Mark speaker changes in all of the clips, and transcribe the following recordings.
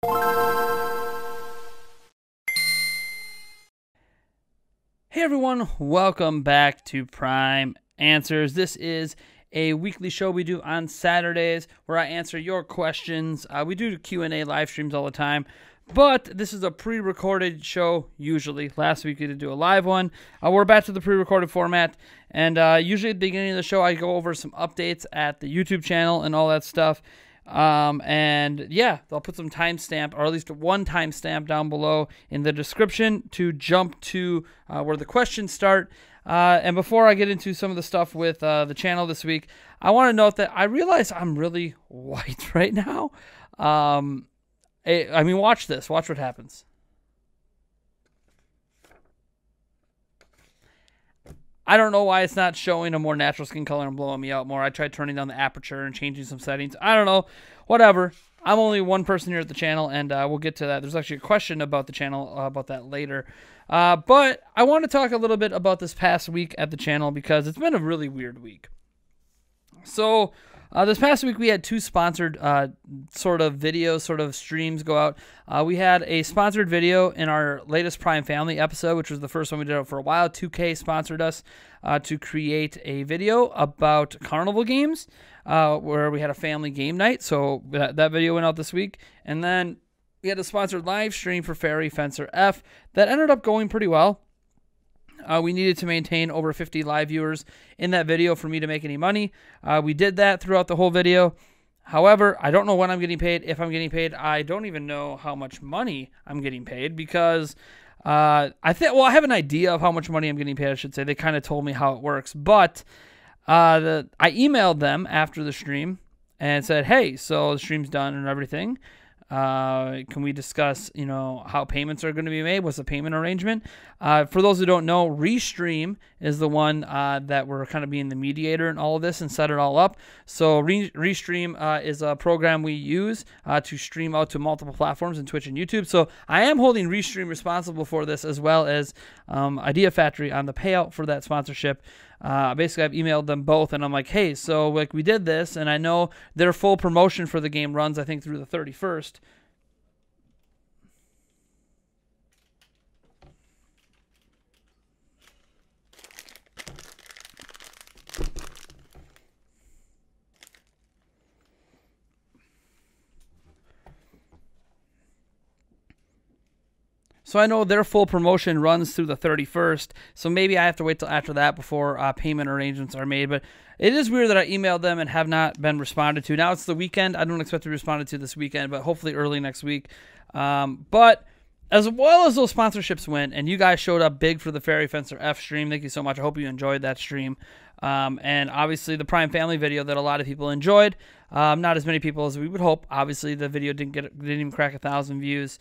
Speaker 1: Hey everyone, welcome back to Prime Answers. This is a weekly show we do on Saturdays where I answer your questions. We do Q&A live streams all the time, but this is a pre-recorded show usually. Last week we did do a live one. We're back to the pre-recorded format, and usually at the beginning of the show I go over some updates at the YouTube channel and all that stuff. And yeah, they'll put some timestamp, or at least one timestamp down below in the description to jump to where the questions start. And before I get into some of the stuff with the channel this week, I want to note that I realize I'm really white right now. I mean, watch this. Watch what happens. I don't know why it's not showing a more natural skin color and blowing me out more. I tried turning down the aperture and changing some settings. I don't know. Whatever. I'm only one person here at the channel, and we'll get to that. There's actually a question about the channel, about that later. But I want to talk a little bit about this past week at the channel because it's been a really weird week. So this past week we had two sponsored sort of videos, sort of streams go out. We had a sponsored video in our latest Prime Family episode, which was the first one we did out for a while. 2K sponsored us to create a video about carnival games where we had a family game night. So that video went out this week. And then we had a sponsored live stream for Fairy Fencer F that ended up going pretty well. We needed to maintain over 50 live viewers in that video for me to make any money. We did that throughout the whole video. However, I don't know when I'm getting paid. If I'm getting paid, I don't even know how much money I'm getting paid because I have an idea of how much money I'm getting paid, I should say. They kind of told me how it works. But I emailed them after the stream and said, hey, so the stream's done and everything. Can we discuss, how payments are going to be made? What's the payment arrangement? For those who don't know, Restream is the one that we're kind of being the mediator in all of this and set it all up. So Restream is a program we use to stream out to multiple platforms in Twitch and YouTube. So I am holding Restream responsible for this, as well as Idea Factory on the payout for that sponsorship. Basically, I've emailed them both, and I'm like, hey, so like we did this, and I know their full promotion for the game runs, I think, through the 31st. So I know their full promotion runs through the 31st, so maybe I have to wait till after that before payment arrangements are made. But it is weird that I emailed them and have not been responded to. Now it's the weekend. I don't expect to be responded to this weekend, but hopefully early next week. But as well as those sponsorships went, and you guys showed up big for the Fairy Fencer F stream, thank you so much. I hope you enjoyed that stream. And obviously the Prime Family video that a lot of people enjoyed. Not as many people as we would hope. Obviously the video didn't even crack 1,000 views.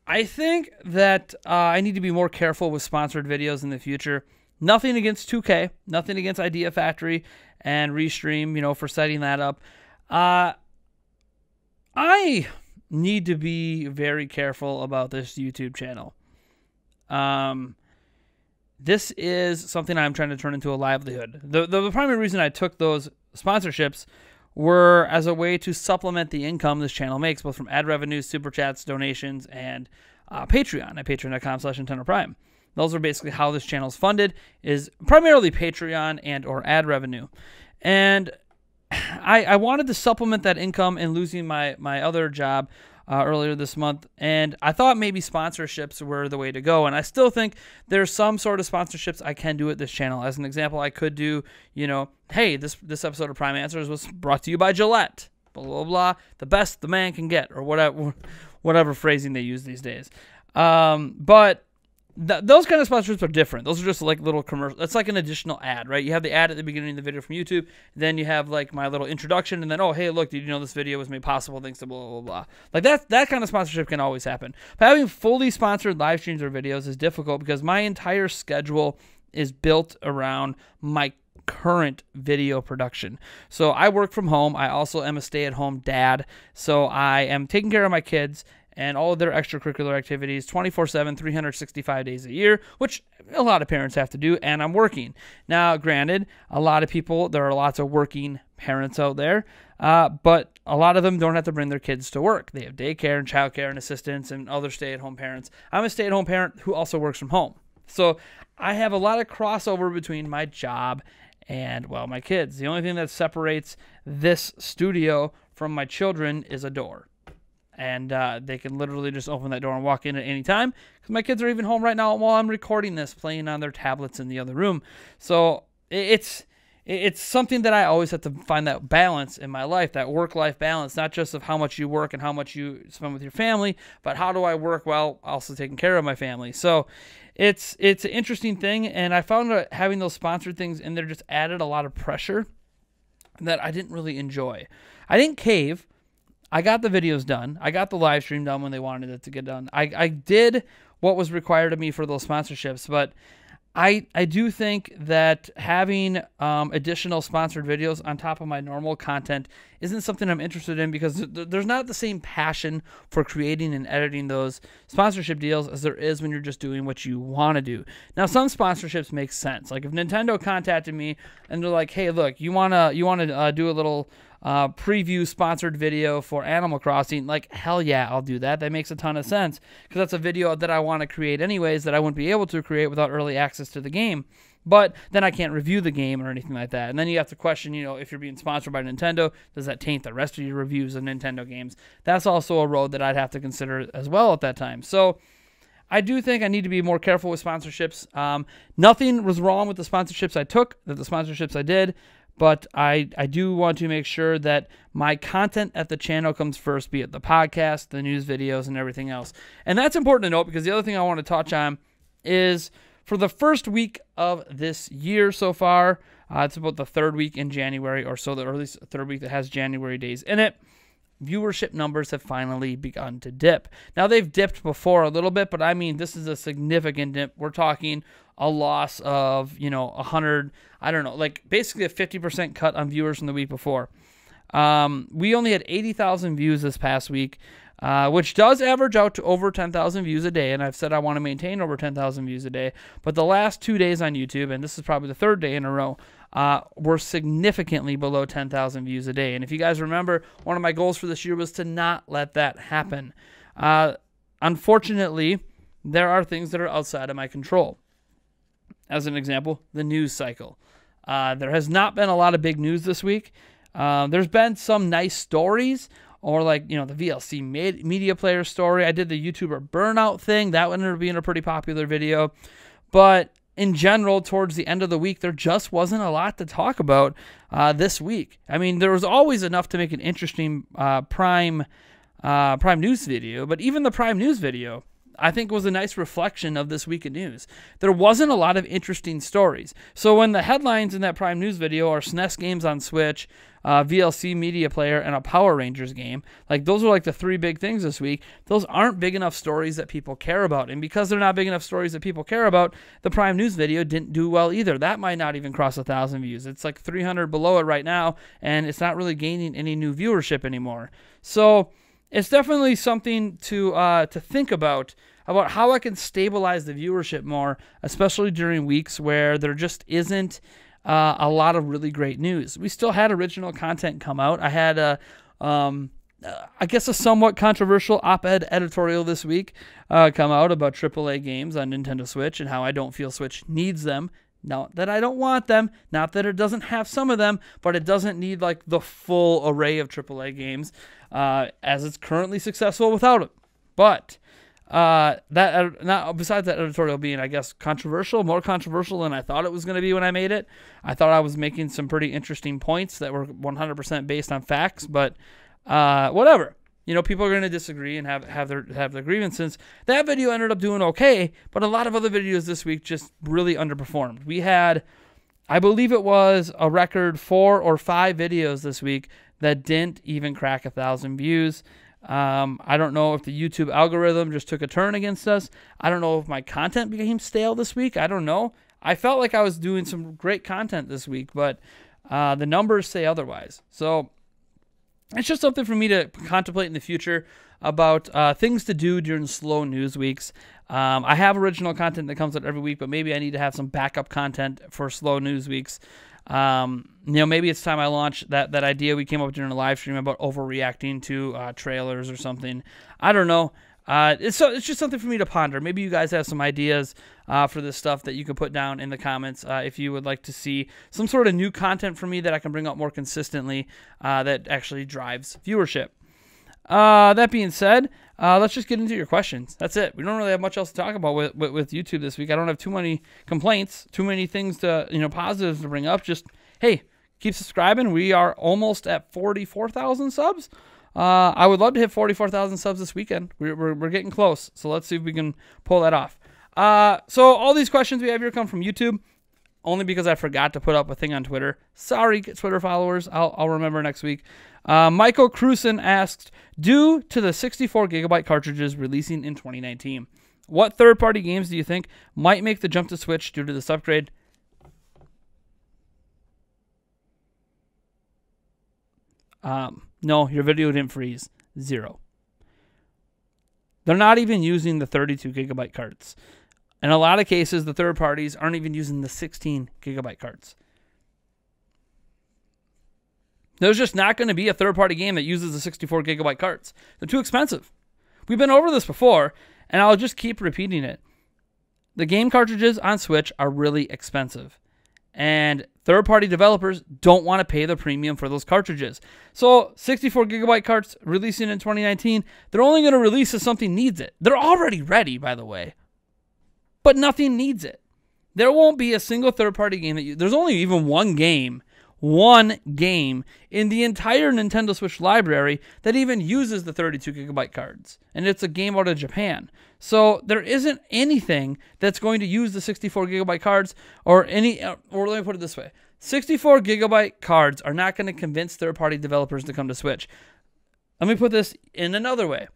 Speaker 1: I think that I need to be more careful with sponsored videos in the future. Nothing against 2K, nothing against Idea Factory and Restream, for setting that up. I need to be very careful about this YouTube channel. This is something I'm trying to turn into a livelihood. The primary reason I took those sponsorships were as a way to supplement the income this channel makes, both from ad revenues, super chats, donations, and Patreon at patreon.com/NintendoPrime. Those are basically how this channel is funded, is primarily Patreon and or ad revenue. And I wanted to supplement that income in losing my other job earlier this month, and I thought maybe sponsorships were the way to go. And I still think there's some sort of sponsorships I can do at this channel. As an example, I could do, hey, this episode of Prime Answers was brought to you by Gillette, blah, blah, blah, the best the man can get, or whatever phrasing they use these days. But those kind of sponsorships are different. Those are just like little commercials. It's like an additional ad, right? You have the ad at the beginning of the video from YouTube. Then you have like my little introduction. And then, oh, hey, look, did you know this video was made possible thanks to blah, blah, blah. Like that kind of sponsorship can always happen. But having fully sponsored live streams or videos is difficult because my entire schedule is built around my current video production. So I work from home. I also am a stay-at-home dad. So I am taking care of my kids and all of their extracurricular activities 24/7, 365 days a year, which a lot of parents have to do, and I'm working. Now, granted, there are lots of working parents out there, but a lot of them don't have to bring their kids to work. They have daycare and childcare and assistants and other stay-at-home parents. I'm a stay-at-home parent who also works from home. So I have a lot of crossover between my job and, well, my kids. The only thing that separates this studio from my children is a door. And they can literally just open that door and walk in at any time, because my kids are even home right now while I'm recording this, playing on their tablets in the other room. So it's something that I always have to find that balance in my life, that work-life balance, not just of how much you work and how much you spend with your family, but how do I work while also taking care of my family. So it's an interesting thing, and I found that having those sponsored things in there just added a lot of pressure that I didn't really enjoy. I didn't cave. I got the videos done. I got the live stream done when they wanted it to get done. I did what was required of me for those sponsorships, but I do think that having additional sponsored videos on top of my normal content isn't something I'm interested in, because there's not the same passion for creating and editing those sponsorship deals as there is when you're just doing what you want to do. Now, some sponsorships make sense. Like if Nintendo contacted me and they're like, "Hey, look, you wanna do a little preview sponsored video for Animal Crossing," like, hell yeah, I'll do that. That makes a ton of sense, because that's a video that I want to create anyways that I wouldn't be able to create without early access to the game. But then I can't review the game or anything like that. And then you have to question, if you're being sponsored by Nintendo, does that taint the rest of your reviews of Nintendo games? That's also a road that I'd have to consider as well at that time. So I do think I need to be more careful with sponsorships. Nothing was wrong with the sponsorships I took, the sponsorships I did. But I do want to make sure that my content at the channel comes first, be it the podcast, the news videos, and everything else. And that's important to note, because the other thing I want to touch on is for the first week of this year so far, it's about the third week in January or so, or at least the third week that has January days in it, viewership numbers have finally begun to dip. Now, they've dipped before a little bit, but I mean, this is a significant dip. We're talking a loss of, 100, I don't know, like basically a 50% cut on viewers from the week before. We only had 80,000 views this past week, which does average out to over 10,000 views a day, and I've said I want to maintain over 10,000 views a day, but the last 2 days on YouTube, and this is probably the third day in a row, were significantly below 10,000 views a day. And if you guys remember, one of my goals for this year was to not let that happen. Unfortunately, there are things that are outside of my control. As an example, the news cycle. There has not been a lot of big news this week. There's been some nice stories, or like, the VLC media player story. I did the YouTuber burnout thing. That ended up being a pretty popular video. But in general, towards the end of the week, there just wasn't a lot to talk about this week. I mean, there was always enough to make an interesting Prime News video, but even the Prime News video, I think, was a nice reflection of this week in news. There wasn't a lot of interesting stories. So when the headlines in that Prime News video are SNES games on Switch, VLC media player, and a Power Rangers game, like those are like the three big things this week. Those aren't big enough stories that people care about. And because they're not big enough stories that people care about, the Prime News video didn't do well either. That might not even cross 1,000 views. It's like 300 below it right now, and it's not really gaining any new viewership anymore. So it's definitely something to think about how I can stabilize the viewership more, especially during weeks where there just isn't a lot of really great news. We still had original content come out. I had I guess a somewhat controversial op-ed editorial this week come out about AAA games on Nintendo Switch and how I don't feel Switch needs them. Not that I don't want them, not that it doesn't have some of them, but it doesn't need like the full array of AAA games as it's currently successful without it. But besides that editorial being, I guess, more controversial than I thought it was going to be when I made it. I thought I was making some pretty interesting points that were 100% based on facts, but whatever. People are going to disagree and have their grievances. That video ended up doing okay, but a lot of other videos this week just really underperformed. We had, I believe it was a record 4 or 5 videos this week that didn't even crack 1,000 views. I don't know if the YouTube algorithm just took a turn against us. I don't know if my content became stale this week. I don't know. I felt like I was doing some great content this week, but the numbers say otherwise. So it's just something for me to contemplate in the future about things to do during slow news weeks. I have original content that comes out every week, but maybe I need to have some backup content for slow news weeks. Maybe it's time I launch that idea we came up with during a live stream about overreacting to trailers or something. I don't know. It's just something for me to ponder. Maybe you guys have some ideas for this stuff that you can put down in the comments if you would like to see some sort of new content from me that I can bring up more consistently that actually drives viewership. That being said, let's just get into your questions. That's it. We don't really have much else to talk about with YouTube this week. I don't have too many complaints, too many things to, positives to bring up. Just, hey, keep subscribing. We are almost at 44,000 subs. I would love to hit 44,000 subs this weekend. We're getting close, so let's see if we can pull that off. So all these questions we have here come from YouTube, only because I forgot to put up a thing on Twitter. Sorry, Twitter followers. I'll remember next week. Michael Cruson asks, due to the 64 gigabyte cartridges releasing in 2019, what third-party games do you think might make the jump to Switch due to this upgrade? No, your video didn't freeze. 0. They're not even using the 32 gigabyte carts. In a lot of cases, the third parties aren't even using the 16 gigabyte carts. There's just not going to be a third-party game that uses the 64 gigabyte carts. They're too expensive. We've been over this before, and I'll just keep repeating it. The game cartridges on Switch are really expensive, and third-party developers don't want to pay the premium for those cartridges. So 64 gigabyte carts releasing in 2019, they're only going to release if something needs it. They're already ready, by the way, but nothing needs it. There won't be a single third-party game that there's only even one game in the entire Nintendo Switch library that even uses the 32 gigabyte cards, and it's a game out of Japan. So there isn't anything that's going to use the 64 gigabyte cards or let me put it this way. 64 gigabyte cards are not going to convince third-party developers to come to Switch. Let me put this in another way.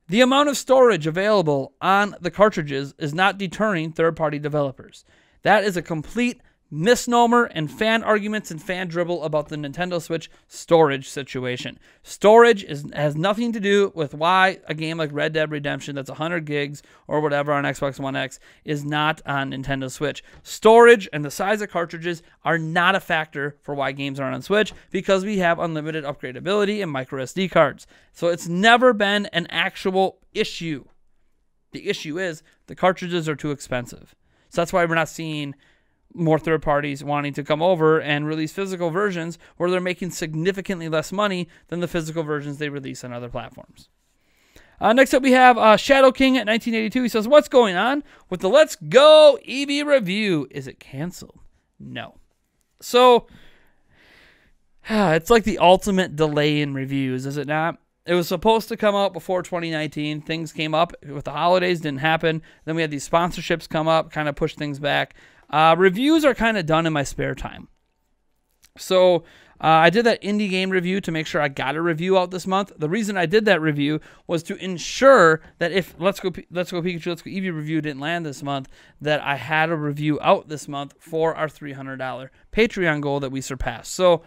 Speaker 1: The amount of storage available on the cartridges is not deterring third-party developers. That is a complete misnomer and fan arguments and fan dribble about the Nintendo Switch storage situation. Storage has nothing to do with why a game like Red Dead Redemption that's 100 gigs or whatever on Xbox One X is not on Nintendo Switch. Storage and the size of cartridges are not a factor for why games aren't on Switch, because we have unlimited upgradability and micro SD cards. So it's never been an actual issue. The issue is the cartridges are too expensive. So that's why we're not seeing more third parties wanting to come over and release physical versions where they're making significantly less money than the physical versions they release on other platforms. Next up, we have Shadow King at 1982. He says, what's going on with the Let's Go Eevee review? Is it canceled? No. So, it's like the ultimate delay in reviews, is it not? It was supposed to come out before 2019. Things came up with the holidays, didn't happen. Then we had these sponsorships come up, kind of pushed things back. Reviews are kind of done in my spare time. So I did that indie game review to make sure I got a review out this month. The reason I did that review was to ensure that if Let's Go Pikachu, Let's Go Eevee review didn't land this month, that I had a review out this month for our $300 Patreon goal that we surpassed. So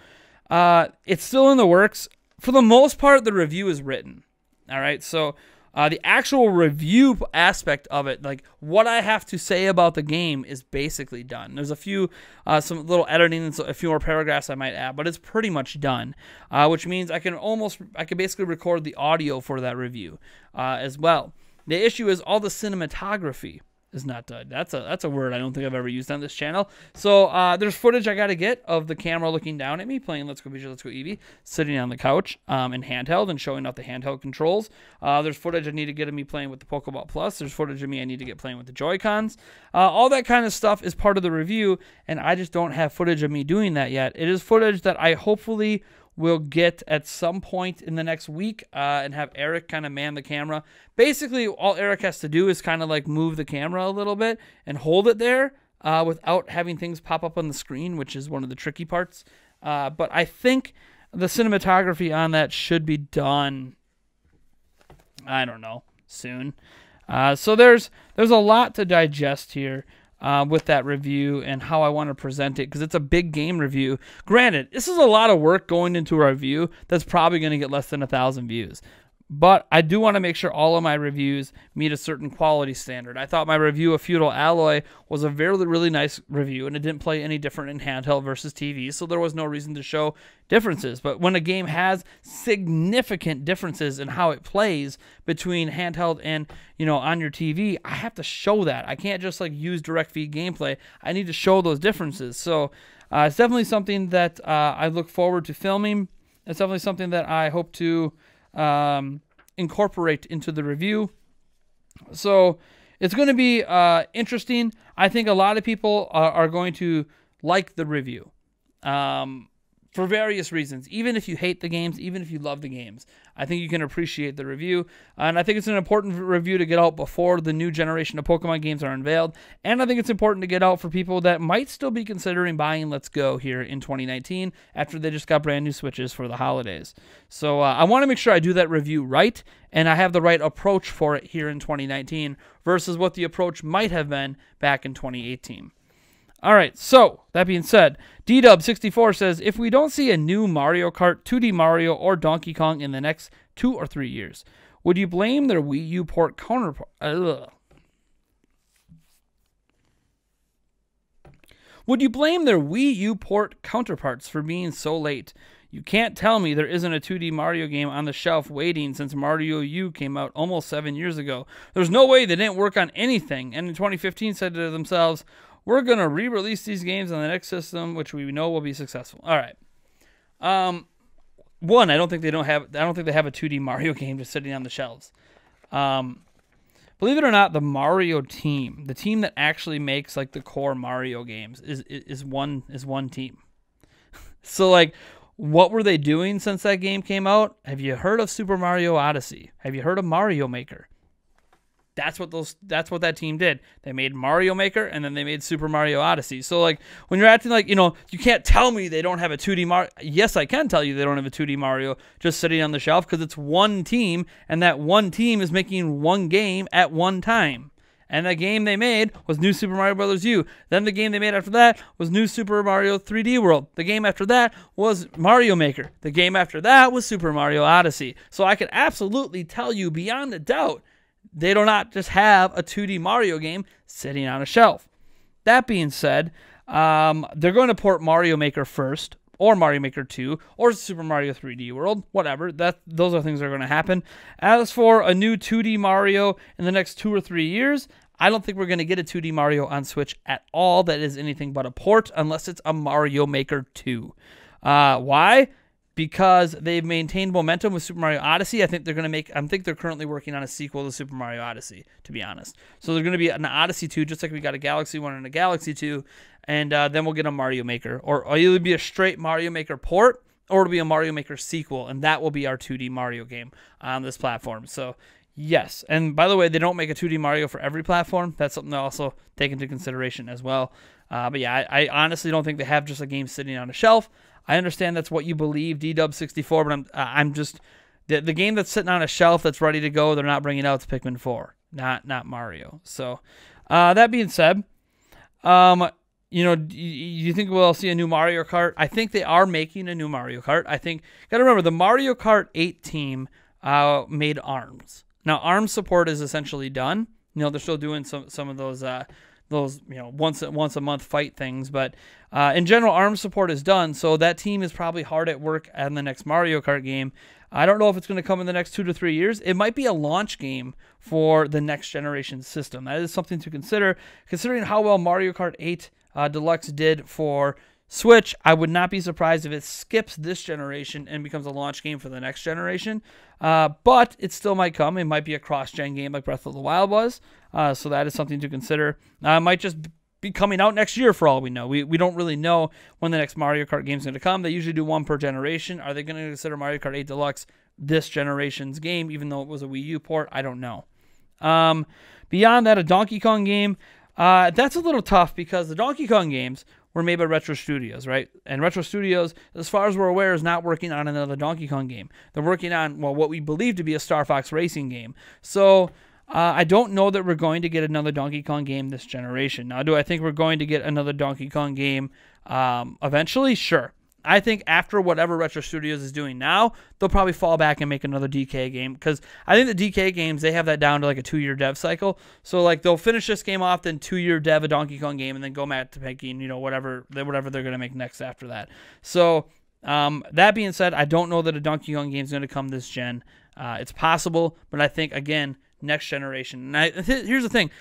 Speaker 1: it's still in the works. For the most part, the review is written. All right, so the actual review aspect of it, like what I have to say about the game, is basically done. There's a few, some little editing and a few more paragraphs I might add, but it's pretty much done, which means I can basically record the audio for that review as well. The issue is all the cinematography is not done. That's a word I don't think I've ever used on this channel. So there's footage I got to get of the camera looking down at me playing Let's Go Pikachu, Let's Go Eevee, sitting on the couch in handheld and showing off the handheld controls. There's footage I need to get of me playing with the Pokeball Plus. There's footage of me I need to get playing with the Joy-Cons. All that kind of stuff is part of the review, and I just don't have footage of me doing that yet. It is footage that I hopefully will get at some point in the next week and have Eric kind of man the camera. Basically, all Eric has to do is kind of like move the camera a little bit and hold it there without having things pop up on the screen, which is one of the tricky parts. But I think the cinematography on that should be done, I don't know, soon. So there's a lot to digest here. with that review and how I want to present it, because it's a big game review. Granted, this is a lot of work going into a review that's probably going to get less than 1,000 views. But I do want to make sure all of my reviews meet a certain quality standard. I thought my review of Feudal Alloy was a really nice review, and it didn't play any different in handheld versus TV, so there was no reason to show differences. But when a game has significant differences in how it plays between handheld and, on your TV, I have to show that. I can't just use direct feed gameplay. I need to show those differences. So it's definitely something that I look forward to filming. It's definitely something that I hope to incorporate into the review. So it's going to be interesting. I think a lot of people are going to like the review for various reasons. Even if you hate the games, even if you love the games, I think you can appreciate the review. And I think it's an important review to get out before the new generation of Pokemon games are unveiled. And I think it's important to get out for people that might still be considering buying Let's Go here in 2019 after they just got brand new Switches for the holidays. So I want to make sure I do that review right, and I have the right approach for it here in 2019 versus what the approach might have been back in 2018. All right, so that being said, DDub64 says, if we don't see a new Mario Kart, 2D Mario, or Donkey Kong in the next 2 or 3 years, would you blame their Wii U port counterpart? Would you blame their Wii U port counterparts for being so late? You can't tell me there isn't a 2D Mario game on the shelf waiting since Mario U came out almost 7 years ago. There's no way they didn't work on anything, and in 2015 said to themselves, we're going to re-release these games on the next system, which we know will be successful. All right. One, I don't think they have a 2D Mario game just sitting on the shelves. Believe it or not, the Mario team, the team that actually makes the core Mario games, is one team. So what were they doing since that game came out? Have you heard of Super Mario Odyssey? Have you heard of Mario Maker? That's what that team did. They made Mario Maker, and then they made Super Mario Odyssey. So when you're acting you can't tell me they don't have a 2D Mario. Yes, I can tell you they don't have a 2D Mario just sitting on the shelf, because it's one team, and that one team is making one game at one time. And the game they made was New Super Mario Bros. U. Then the game they made after that was New Super Mario 3D World. The game after that was Mario Maker. The game after that was Super Mario Odyssey. So I can absolutely tell you beyond a doubt, they do not just have a 2D Mario game sitting on a shelf. That being said, they're going to port Mario Maker first, or Mario Maker 2, or Super Mario 3D World, whatever. Those are things that are going to happen. As for a new 2D Mario in the next 2 or 3 years, I don't think we're going to get a 2D Mario on Switch at all that is anything but a port, unless it's a Mario Maker 2. Why? Because they've maintained momentum with Super Mario Odyssey. I think they're currently working on a sequel to Super Mario Odyssey, to be honest. So there's going to be an Odyssey 2, just like we got a Galaxy 1 and a Galaxy 2, and then we'll get a Mario Maker. Or it'll be a straight Mario Maker port, or it'll be a Mario Maker sequel, and that will be our 2D Mario game on this platform. So, yes. And by the way, they don't make a 2D Mario for every platform. That's something to also take into consideration as well. But yeah, I honestly don't think they have just a game sitting on a shelf. I understand that's what you believe, DDub64, but I'm just the game that's sitting on a shelf that's ready to go. They're not bringing out. It's Pikmin 4, not Mario. So that being said, you think we'll see a new Mario Kart? I think they are making a new Mario Kart. I think gotta remember the Mario Kart 8 team made ARMS. Now ARMS support is essentially done. They're still doing some of those once a month fight things, but in general, ARMS support is done, so that team is probably hard at work on the next Mario Kart game. I don't know if it's going to come in the next 2 to 3 years. It might be a launch game for the next generation system. That is something to consider. Considering how well Mario Kart 8 Deluxe did for Switch, I would not be surprised if it skips this generation and becomes a launch game for the next generation. But it still might come. It might be a cross-gen game like Breath of the Wild was. So that is something to consider. It might just be coming out next year for all we know. We don't really know when the next Mario Kart game is going to come. They usually do one per generation. Are they going to consider Mario Kart 8 Deluxe this generation's game, even though it was a Wii U port? I don't know. Beyond that, a Donkey Kong game. That's a little tough because the Donkey Kong games were made by Retro Studios, right? And Retro Studios, as far as we're aware, is not working on another Donkey Kong game. They're working on, what we believe to be a Star Fox Racing game. So I don't know that we're going to get another Donkey Kong game this generation. Now, do I think we're going to get another Donkey Kong game eventually? Sure. I think after whatever Retro Studios is doing now, they'll probably fall back and make another DK game, because I think the DK games, they have that down to like a 2-year dev cycle. So like they'll finish this game off, then 2-year dev a Donkey Kong game, and then go back to making, you know, whatever they're going to make next after that. So that being said, I don't know that a Donkey Kong game is going to come this gen. It's possible, but I think, again, next generation. And here's the thing.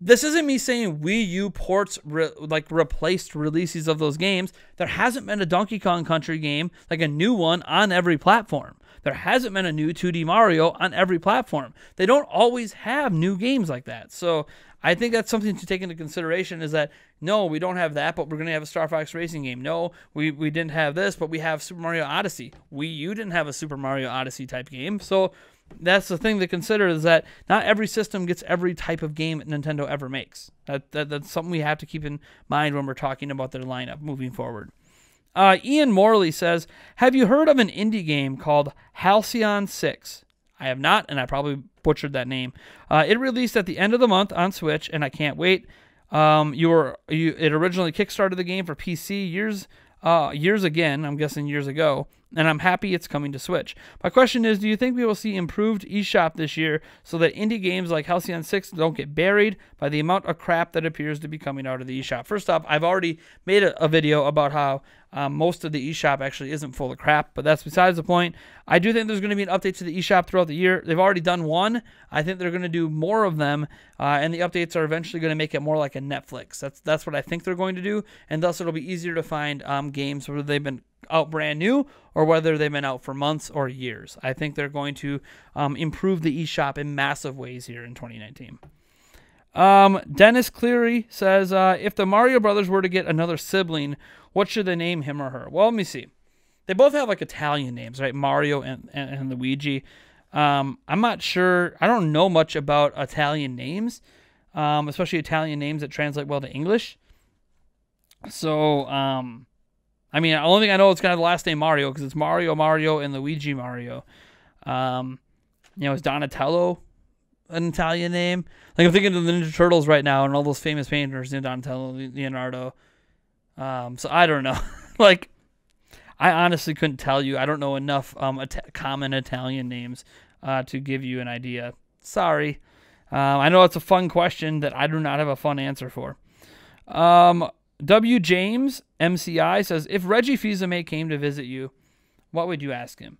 Speaker 1: This isn't me saying Wii U ports replaced releases of those games. There hasn't been a Donkey Kong Country game, like a new one, on every platform. There hasn't been a new 2D Mario on every platform. They don't always have new games like that. So I think that's something to take into consideration, is that, no, we don't have that, but we're going to have a Star Fox Racing game. No, we didn't have this, but we have Super Mario Odyssey. Wii U didn't have a Super Mario Odyssey type game. So that's the thing to consider, is that not every system gets every type of game Nintendo ever makes. That's something we have to keep in mind when we're talking about their lineup moving forward. Ian Morley says, have you heard of an indie game called Halcyon 6? I have not, and I probably butchered that name. It released at the end of the month on Switch, and I can't wait. It originally kickstarted the game for PC years again, I'm guessing years ago, and I'm happy it's coming to Switch. My question is, do you think we will see improved eShop this year so that indie games like Halcyon 6 don't get buried by the amount of crap that appears to be coming out of the eShop? First off, I've already made a video about how most of the eShop actually isn't full of crap, but that's besides the point. I do think there's going to be an update to the eShop throughout the year. They've already done one. I think they're going to do more of them, and the updates are eventually going to make it more like a Netflix. That's what I think they're going to do, and thus it'll be easier to find games whether they've been out brand new or whether they've been out for months or years. I think they're going to improve the eShop in massive ways here in 2019. Dennis Cleary says, if the Mario Brothers were to get another sibling, what should they name him or her? Well, let me see. They both have like Italian names, right? Mario and Luigi. I'm not sure. I don't know much about Italian names, especially Italian names that translate well to English. So, I mean, the only thing I know is kind of the last name Mario, because it's Mario, and Luigi Mario. Is Donatello an Italian name? Like, I'm thinking of the Ninja Turtles right now, and all those famous painters, Donatello, Leonardo. So I don't know. Like, I honestly couldn't tell you. I don't know enough common Italian names to give you an idea. Sorry. I know it's a fun question that I do not have a fun answer for. W. James MCI says, if Reggie Fils-Aimé came to visit you, what would you ask him?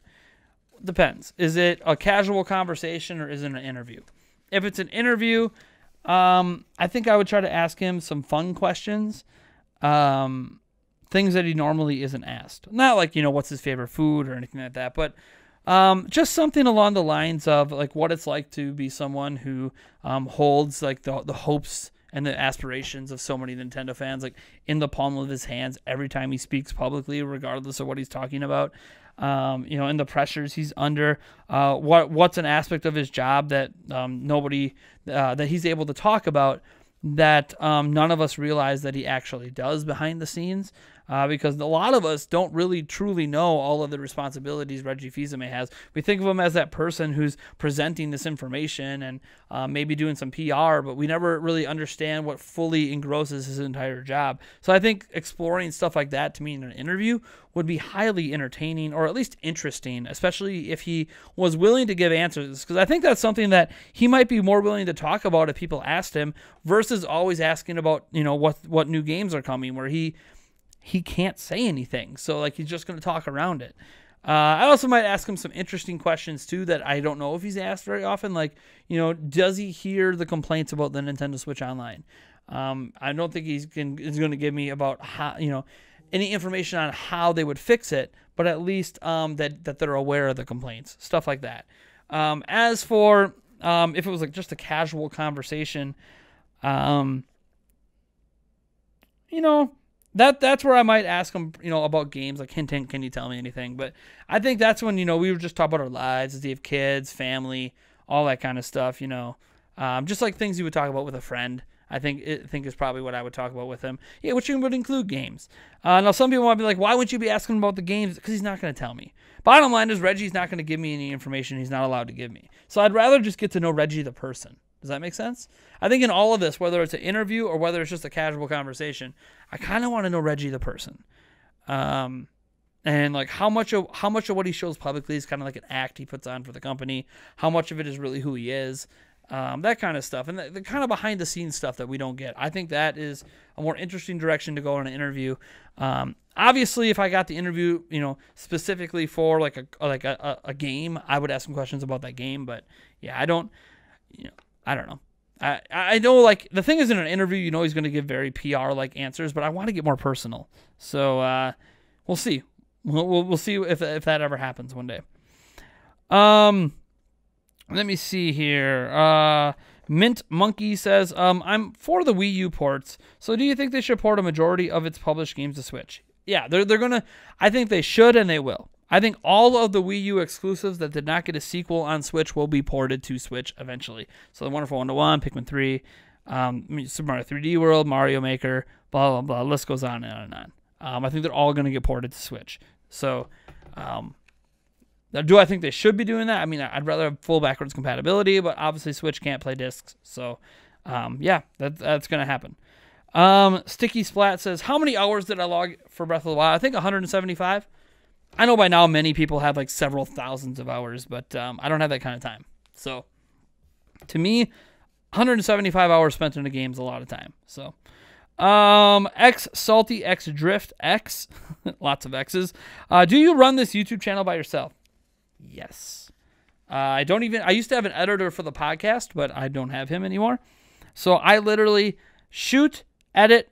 Speaker 1: Depends. Is it a casual conversation or is it an interview? If it's an interview, I think I would try to ask him some fun questions, things that he normally isn't asked. Not like, what's his favorite food or anything like that, but just something along the lines of like what it's like to be someone who holds like the hopes and the aspirations of so many Nintendo fans, like in the palm of his hands every time he speaks publicly, regardless of what he's talking about. And the pressures he's under. What's an aspect of his job that that he's able to talk about that none of us realize that he actually does behind the scenes. Because a lot of us don't really truly know all of the responsibilities Reggie Fils-Aimé has. We think of him as that person who's presenting this information and maybe doing some PR, but we never really understand what fully engrosses his entire job. So I think exploring stuff like that to me in an interview would be highly entertaining, or at least interesting, especially if he was willing to give answers. Because I think that's something that he might be more willing to talk about if people asked him, versus always asking about, what new games are coming, where he can't say anything. So like he's just going to talk around it. I also might ask him some interesting questions too that I don't know if he's asked very often. Like, does he hear the complaints about the Nintendo Switch Online? I don't think he's going to give me about how, any information on how they would fix it, but at least that they're aware of the complaints, stuff like that. As for if it was like just a casual conversation, That's where I might ask him, about games, like, hint, can you tell me anything? But I think that's when, we were just talking about our lives. Does he have kids, family, all that kind of stuff, just like things you would talk about with a friend. I think is probably what I would talk about with him. Yeah, which would include games. Now, some people might be like, why wouldn't you be asking about the games? Because he's not going to tell me. Bottom line is Reggie's not going to give me any information he's not allowed to give me. So I'd rather just get to know Reggie the person. Does that make sense? I think in all of this, whether it's an interview or whether it's just a casual conversation, I kind of want to know Reggie the person. And like how much of what he shows publicly is kind of like an act he puts on for the company. How much of it is really who he is. That kind of stuff. And the kind of behind the scenes stuff that we don't get. I think that is a more interesting direction to go in an interview. Obviously, if I got the interview, specifically for like a game, I would ask some questions about that game. But yeah, I don't know. I know, like, the thing is, in an interview, he's going to give very PR-like answers, but I want to get more personal. So we'll see. We'll see if that ever happens one day. Let me see here. Mint Monkey says, I'm for the Wii U ports. So do you think they should port a majority of its published games to Switch? Yeah, they're gonna. I think they should, and they will. I think all of the Wii U exclusives that did not get a sequel on Switch will be ported to Switch eventually. So the Wonderful 101, Pikmin 3, Super Mario 3D World, Mario Maker, blah, blah, blah. List goes on and on and on. I think they're all going to get ported to Switch. So do I think they should be doing that? I mean, I'd rather have full backwards compatibility, but obviously Switch can't play discs. So, yeah, that's going to happen. Sticky Splat says, how many hours did I log for Breath of the Wild? I think 175. I know by now many people have like several thousands of hours, but I don't have that kind of time. So to me, 175 hours spent in a game is a lot of time. So X Salty X Drift X, lots of X's. Do you run this YouTube channel by yourself? Yes. I used to have an editor for the podcast, but I don't have him anymore. So I literally shoot, edit,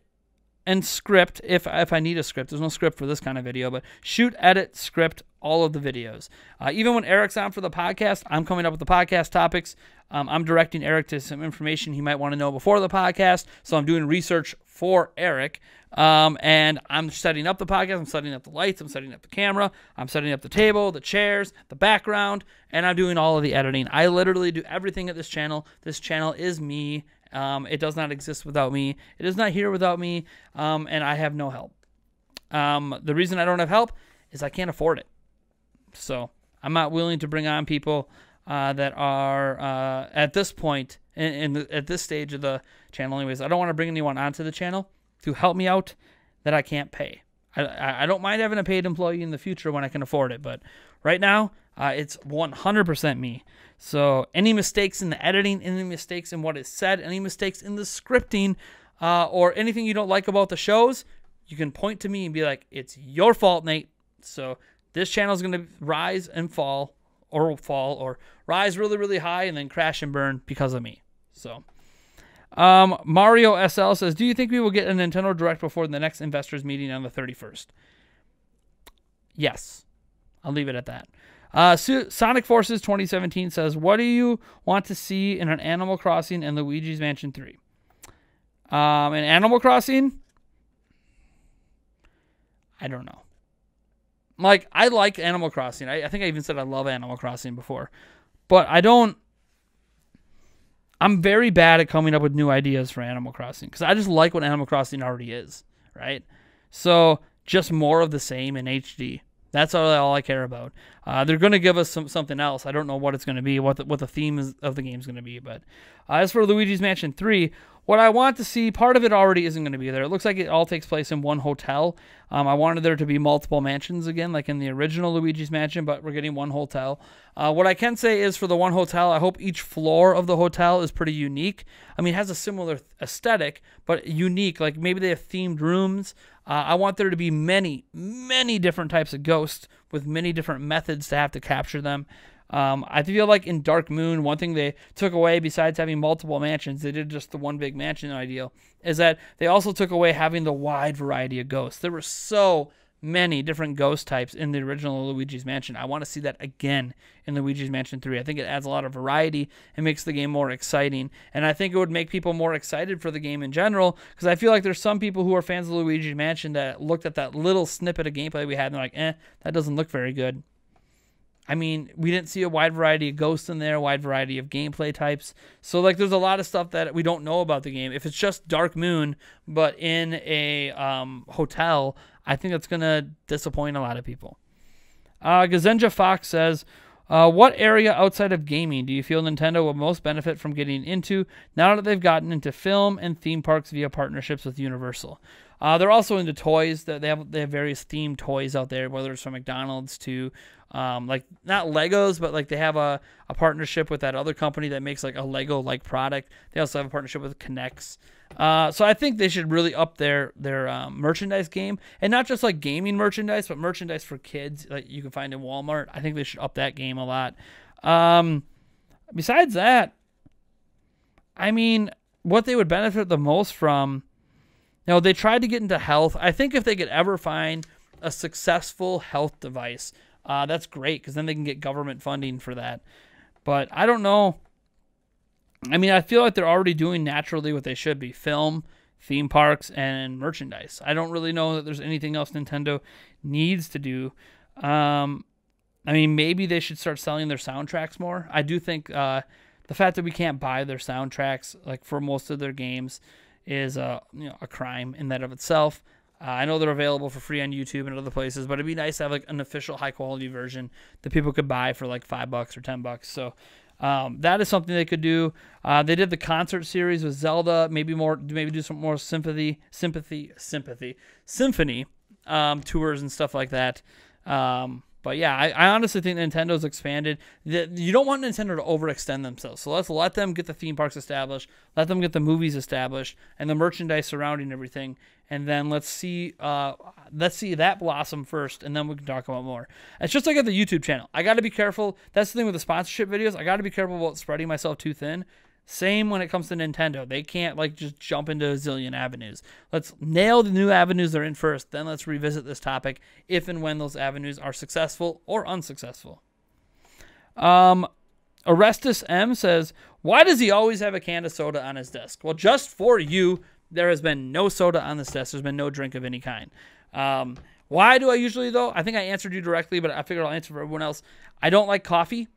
Speaker 1: and script if I need a script. There's no script for this kind of video, but shoot, edit, script all of the videos. Even when Eric's on for the podcast, I'm coming up with the podcast topics. I'm directing Eric to some information he might want to know before the podcast. So I'm doing research for Eric. And I'm setting up the podcast. I'm setting up the lights. I'm setting up the camera. I'm setting up the table, the chairs, the background, and I'm doing all of the editing. I literally do everything at this channel. This channel is me. It does not exist without me. It is not here without me, and I have no help. The reason I don't have help is I can't afford it. So I'm not willing to bring on people that are at this point, at this stage of the channel anyways. I don't want to bring anyone onto the channel to help me out that I can't pay. I don't mind having a paid employee in the future when I can afford it, but right now it's 100% me. So any mistakes in the editing, any mistakes in what is said, any mistakes in the scripting, or anything you don't like about the shows, you can point to me and be like, it's your fault, Nate. So this channel is going to rise and fall, or rise really, really high and then crash and burn because of me. So Mario SL says, do you think we will get a Nintendo Direct before the next investors meeting on the 31st? Yes. I'll leave it at that. Sonic Forces 2017 says, what do you want to see in an Animal Crossing and Luigi's Mansion 3? In Animal Crossing, I don't know. Like, I like Animal Crossing. I think I even said I love Animal Crossing before. But I'm very bad at coming up with new ideas for Animal Crossing because I just like what Animal Crossing already is, right? So just more of the same in HD. That's all I care about. They're going to give us something else. I don't know what it's going to be, what the theme of the game is going to be. But as for Luigi's Mansion 3, what I want to see, part of it already isn't going to be there. It looks like it all takes place in one hotel. I wanted there to be multiple mansions again, like in the original Luigi's Mansion, but we're getting one hotel. What I can say is for the one hotel, I hope each floor of the hotel is pretty unique. I mean, it has a similar aesthetic, but unique. Like maybe they have themed rooms. I want there to be many, many different types of ghosts with many different methods to have to capture them. I feel like in Dark Moon, one thing they took away besides having multiple mansions, they did just the one big mansion ideal, is that they also took away having the wide variety of ghosts. There were so many different ghost types in the original Luigi's Mansion. I want to see that again in Luigi's Mansion 3. I think it adds a lot of variety and makes the game more exciting. And I think it would make people more excited for the game in general, because I feel like there's some people who are fans of Luigi's Mansion that looked at that little snippet of gameplay we had and they're like, that doesn't look very good. I mean, we didn't see a wide variety of ghosts in there, a wide variety of gameplay types. So, like, there's a lot of stuff that we don't know about the game. If it's just Dark Moon, but in a hotel, I think that's going to disappoint a lot of people. Gazenja Fox says, What area outside of gaming do you feel Nintendo will most benefit from getting into now that they've gotten into film and theme parks via partnerships with Universal? They're also into toys. They have various themed toys out there, whether it's from McDonald's to like not Legos, but like they have a partnership with that other company that makes like a Lego-like product. They also have a partnership with Connects. So I think they should really up their merchandise game, and not just like gaming merchandise, but merchandise for kids like you can find in Walmart. I think they should up that game a lot. Besides that, I mean, what they would benefit the most from, you know, they tried to get into health. I think if they could ever find a successful health device, that's great, because then they can get government funding for that. But I don't know. I mean, I feel like they're already doing naturally what they should be: film, theme parks, and merchandise. I don't really know that there's anything else Nintendo needs to do. I mean, maybe they should start selling their soundtracks more. I do think the fact that we can't buy their soundtracks like for most of their games is a crime in that of itself. I know they're available for free on YouTube and other places, but it'd be nice to have like an official high quality version that people could buy for like $5 or $10. So that is something they could do. They did the concert series with Zelda. Maybe do some more symphony tours and stuff like that. But yeah, I honestly think Nintendo's expanded. You don't want Nintendo to overextend themselves. So let's let them get the theme parks established, let them get the movies established, and the merchandise surrounding everything, and then let's see that blossom first, and then we can talk about more. It's just like at the YouTube channel. I got to be careful. That's the thing with the sponsorship videos. I got to be careful about spreading myself too thin. Same when it comes to Nintendo. They can't like just jump into a zillion avenues. Let's nail the new avenues they're in first. Then let's revisit this topic if and when those avenues are successful or unsuccessful. Orestes M says, why does he always have a can of soda on his desk? Well, just for you, there has been no soda on this desk. There's been no drink of any kind. Why do I usually, though? I think I answered you directly, but I figured I'll answer for everyone else. I don't like coffee,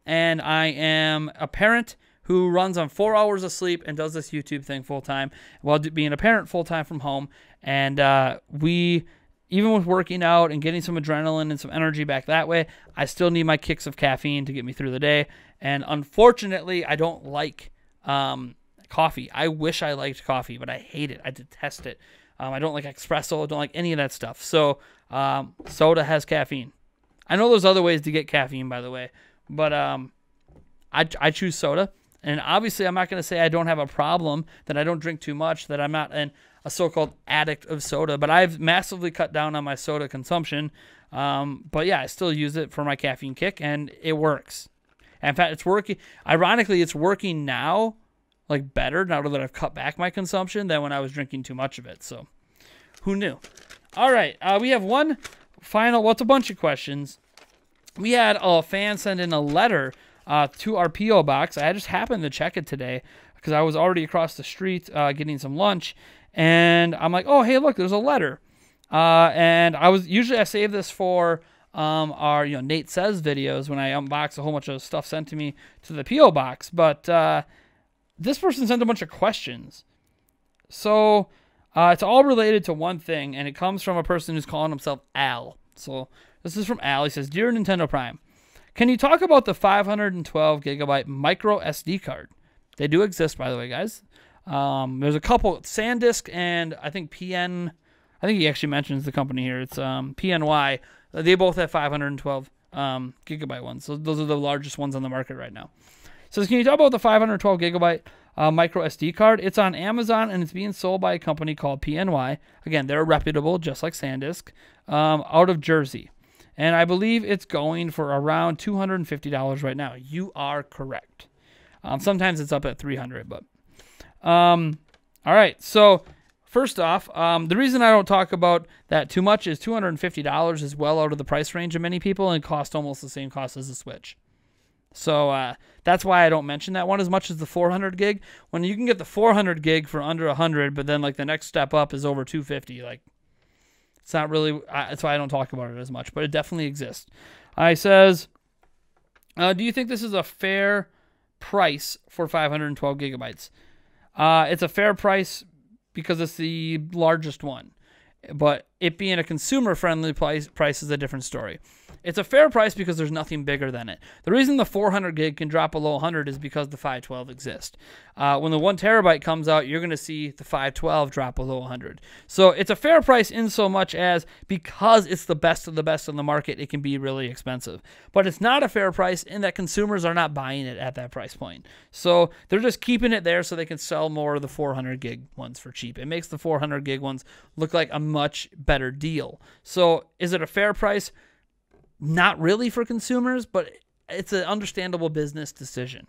Speaker 1: and I am a parent who runs on 4 hours of sleep and does this YouTube thing full time while being a parent full time from home. And we, even with working out and getting some adrenaline and some energy back that way, I still need my kicks of caffeine to get me through the day. And unfortunately, I don't like coffee. I wish I liked coffee, but I hate it. I detest it. I don't like espresso. I don't like any of that stuff. So soda has caffeine. I know there's other ways to get caffeine, by the way, but I choose soda. And obviously, I'm not going to say I don't have a problem, that I don't drink too much, that I'm not a so-called addict of soda. But I've massively cut down on my soda consumption. But yeah, I still use it for my caffeine kick, and it works. And in fact, it's working. Ironically, it's working now, like better, now that I've cut back my consumption than when I was drinking too much of it. So who knew? All right, we have one final, well, it's a bunch of questions. We had a fan send in a letter to our P.O. box. I just happened to check it today because I was already across the street getting some lunch, and I'm like, oh, hey, look, there's a letter. And I save this for our Nate Says videos when I unbox a whole bunch of stuff sent to me to the P.O. box. But this person sent a bunch of questions. So it's all related to one thing, and it comes from a person who's calling himself Al. So this is from Al. He says, Dear Nintendo Prime, can you talk about the 512 gigabyte micro SD card? They do exist, by the way, guys. There's a couple, SanDisk and I think PN. I think he actually mentions the company here. It's PNY. They both have 512 gigabyte ones. So those are the largest ones on the market right now. So can you talk about the 512 gigabyte micro SD card? It's on Amazon and it's being sold by a company called PNY. Again, they're reputable, just like SanDisk, out of Jersey. And I believe it's going for around $250 right now. You are correct. Sometimes it's up at $300, but all right. So first off, the reason I don't talk about that too much is $250 is well out of the price range of many people and cost almost the same cost as the Switch. So that's why I don't mention that one as much as the 400 gig. When you can get the 400 gig for under 100, but then like the next step up is over 250, like. It's not really, that's why I don't talk about it as much, but it definitely exists. He says, do you think this is a fair price for 512 gigabytes? It's a fair price because it's the largest one, but it being a consumer-friendly price is a different story. it's a fair price because there's nothing bigger than it. The reason the 400 gig can drop below 100 is because the 512 exists. When the 1 terabyte comes out, you're going to see the 512 drop below 100. So it's a fair price in so much as because it's the best of the best on the market, it can be really expensive. But it's not a fair price in that consumers are not buying it at that price point. So they're just keeping it there so they can sell more of the 400 gig ones for cheap. It makes the 400 gig ones look like a much better deal. So is it a fair price? Not really for consumers, but it's an understandable business decision.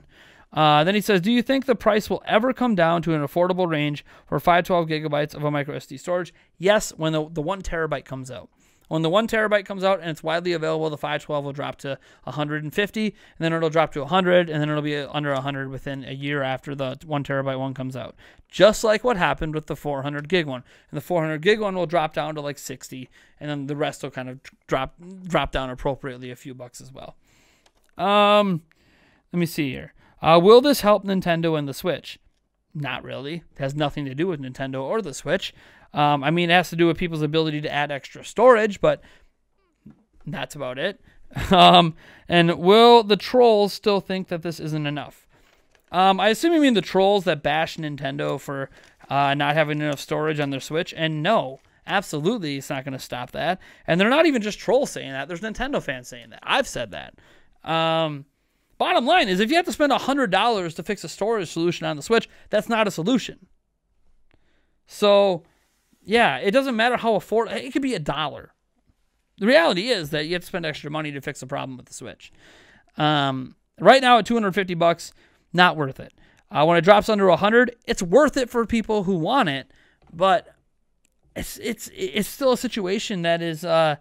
Speaker 1: Then he says, do you think the price will ever come down to an affordable range for 512 gigabytes of a micro SD storage? Yes, when the 1 terabyte comes out. When the 1 terabyte comes out and it's widely available, the 512 will drop to 150, and then it'll drop to 100, and then it'll be under 100 within a year after the 1 terabyte one comes out. Just like what happened with the 400 gig one. And the 400 gig one will drop down to like 60, and then the rest will kind of drop down appropriately a few bucks as well. Let me see here. Will this help Nintendo and the Switch? Not really. It has nothing to do with Nintendo or the Switch. I mean, it has to do with people's ability to add extra storage, but that's about it. And will the trolls still think that this isn't enough? I assume you mean the trolls that bash Nintendo for not having enough storage on their Switch, and no, absolutely it's not going to stop that. And they're not even just trolls saying that. There's Nintendo fans saying that. I've said that. Bottom line is, if you have to spend $100 to fix a storage solution on the Switch, that's not a solution. So, yeah, it doesn't matter how affordable. It could be $1. The reality is that you have to spend extra money to fix a problem with the Switch. Right now at $250, not worth it. When it drops under 100, it's worth it for people who want it, but it's still a situation that is a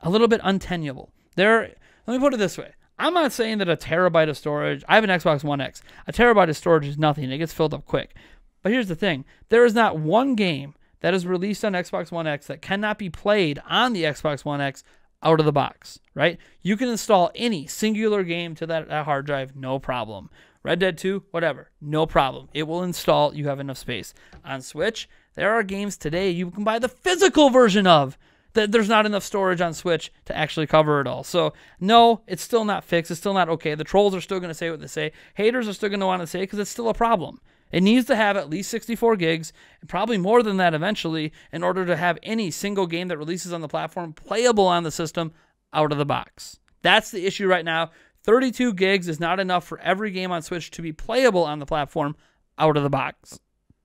Speaker 1: little bit untenable. Let me put it this way. I'm not saying that a terabyte of storage, I have an Xbox One X. A terabyte of storage is nothing. It gets filled up quick. But here's the thing. There is not one game that is released on Xbox One X that cannot be played on the Xbox One X out of the box, right? You can install any singular game to that hard drive, no problem. Red Dead 2, whatever, no problem. It will install. You have enough space. On Switch, there are games today you can buy the physical version of that there's not enough storage on Switch to actually cover it all. So, no, it's still not fixed. It's still not okay. The trolls are still going to say what they say. Haters are still going to want to say it because it's still a problem. It needs to have at least 64 gigs, and probably more than that eventually, in order to have any single game that releases on the platform playable on the system out of the box. That's the issue right now. 32 gigs is not enough for every game on Switch to be playable on the platform out of the box.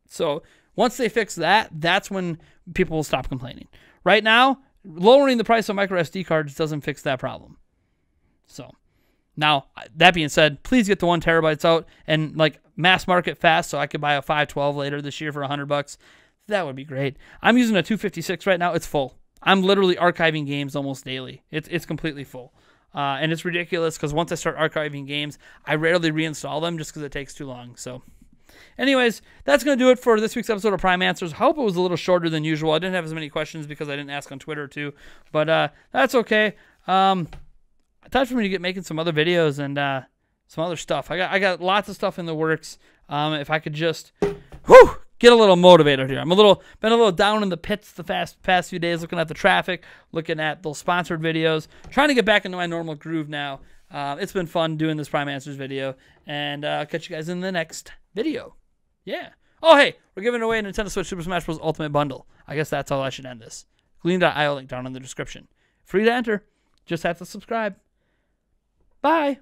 Speaker 1: So once they fix that, that's when people will stop complaining. Right now, lowering the price of micro SD cards doesn't fix that problem. So, now, that being said, please get the 1 terabytes out and like mass market fast so I could buy a 512 later this year for $100. That would be great. I'm using a 256 right now. It's full. I'm literally archiving games almost daily. It's completely full. And it's ridiculous because once I start archiving games, I rarely reinstall them just because it takes too long. So, anyways, that's going to do it for this week's episode of Prime Answers. I hope it was a little shorter than usual. I didn't have as many questions because I didn't ask on Twitter too, but that's okay. Time for me to get making some other videos and some other stuff. I got lots of stuff in the works. If I could just get a little motivated here. Been a little down in the pits the past few days, looking at the traffic, looking at those sponsored videos, trying to get back into my normal groove now. It's been fun doing this Prime Answers video, and I'll catch you guys in the next video. Yeah. Oh, hey, we're giving away a Nintendo Switch Super Smash Bros. Ultimate Bundle. I guess that's how I should end this. Gleam.io link down in the description. Free to enter. Just have to subscribe. Bye.